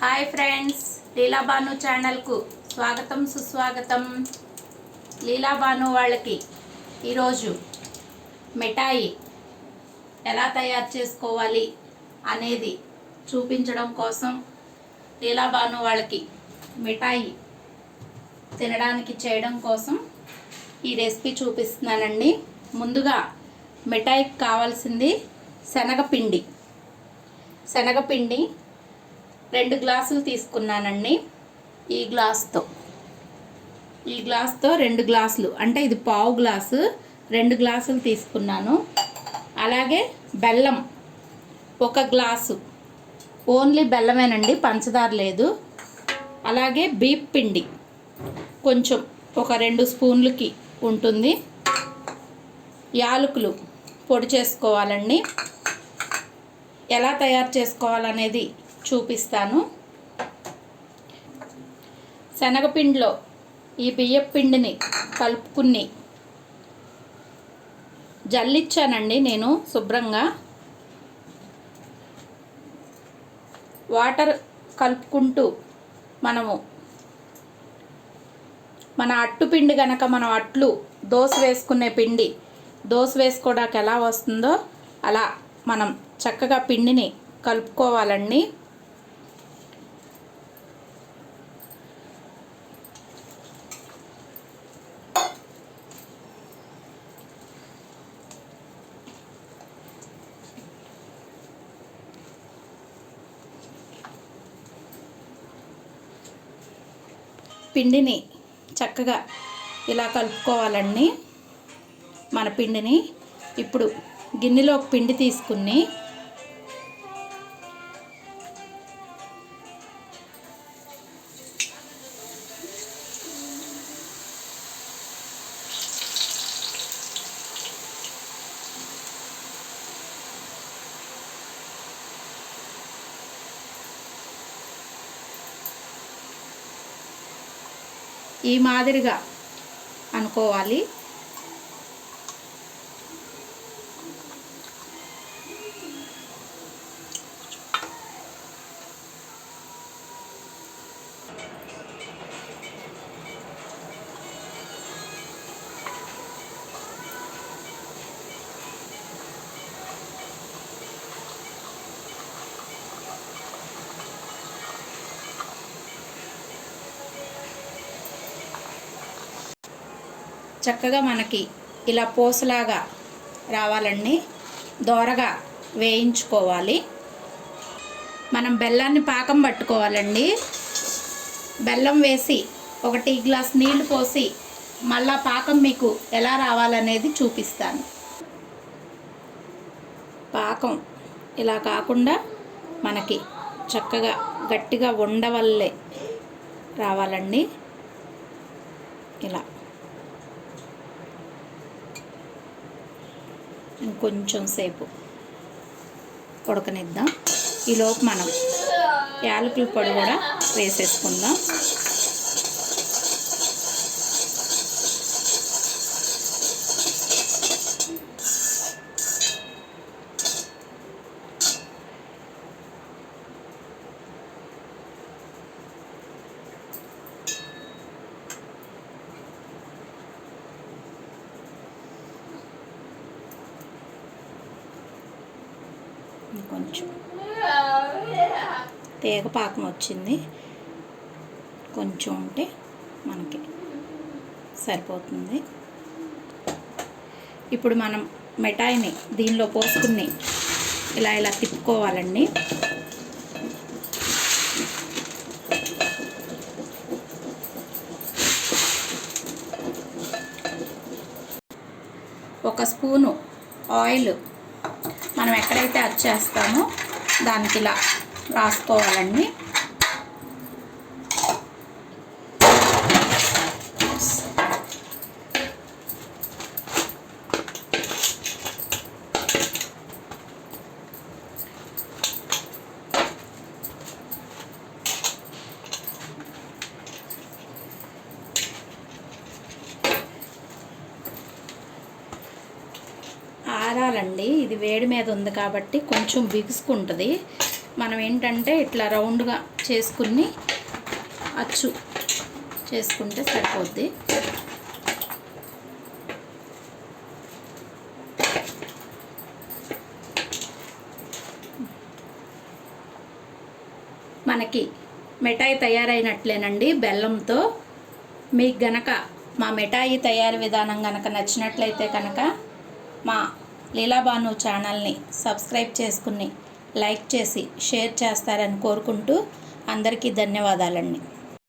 Hi friends, లీలాబాను ఛానల్కు స్వాగతం సుస్వాగతం. లీలాబాను వాళ్ళకి ఈరోజు మిఠాయి ఎలా తయారు చేసుకోవాలి అనేది చూపించడం కోసం లీలాబాను వాళ్ళకి మిఠాయి తినడానికి చేయడం కోసం ఈ రెసిపీ చూపిస్తున్నానండి. ముందుగా మిఠాయికి కావాల్సింది శనగపిండి 2 గ్లాసులు తీసుకున్నానండి. ఈ గ్లాస్తో 2 గ్లాసులు అంటే ఇది పావు గ్లాసు, 2 గ్లాసులు తీసుకున్నాను. అలాగే బెల్లం 1 గ్లాసు, ఓన్లీ బెల్లమేనండి, పంచదార లేదు. అలాగే బీప్ పిండి కొంచెం ఒక 2 స్పూన్లకి ఉంటుంది. యాలకులు పొడి చేసుకోవాలండి. ఎలా తయారు చేసుకోవాలనేది చూపిస్తాను. శనగపిండిలో ఈ బియ్యం పిండిని కలుపుకుని జల్లించానండి నేను శుభ్రంగా. వాటర్ కలుపుకుంటూ మనము మన అట్టు పిండి కనుక మనం అట్లు దోశ వేసుకునే పిండి దోశ వేసుకోవడానికి ఎలా వస్తుందో అలా మనం చక్కగా పిండిని కలుపుకోవాలండి. పిండిని చక్కగా ఇలా కలుపుకోవాలండి. మన పిండిని ఇప్పుడు గిన్నెలో ఒక పిండి తీసుకుని ఈ మాదిరిగా అనుకోవాలి. చక్కగా మనకి ఇలా పూసలాగా రావాలండి. దోరగా వేయించుకోవాలి. మనం బెల్లాన్ని పాకం పట్టుకోవాలండి. బెల్లం వేసి 1 టీ గ్లాస్ నీళ్లు పోసి మళ్ళా పాకం మీకు ఎలా రావాలనేది చూపిస్తాను. పాకం ఇలా కాకుండా మనకి చక్కగా గట్టిగా ఉండవల్లే రావాలండి. ఇలా ఇంకొంచెం సేపు ఉడకనిద్దాం. ఈలోపు మనం యాలకుల పొడి కూడా వేసేసుకుందాం. కొంచెం తేగ పాకం వచ్చింది, కొంచెం ఉంటే మనకి సరిపోతుంది. ఇప్పుడు మనం మిఠాయిని దీనిలో పోసుకుని ఇలా తిప్పుకోవాలండి. ఒక స్పూను ఆయిల్ మనం ఎక్కడైతే అచ్చేస్తామో దానికి ఇలా రాసుకోవాలండి. ఆరాలండి, ఇది వేడి మీద ఉంది కాబట్టి కొంచెం బిగుసుకుంటుంది. మనం ఏంటంటే ఇట్లా రౌండ్గా చేసుకుని అచ్చు చేసుకుంటే సరిపోద్ది. మనకి మిఠాయి తయారైనట్లేనండి బెల్లంతో. మీకు గనక మా మిఠాయి తయారీ విధానం గనక నచ్చినట్లయితే కనుక మా లీలాబాను ఛానల్ని సబ్స్క్రైబ్ చేసుకుని లైక్ చేసి షేర్ చేస్తారని కోరుకుంటూ అందరికీ ధన్యవాదాలండి.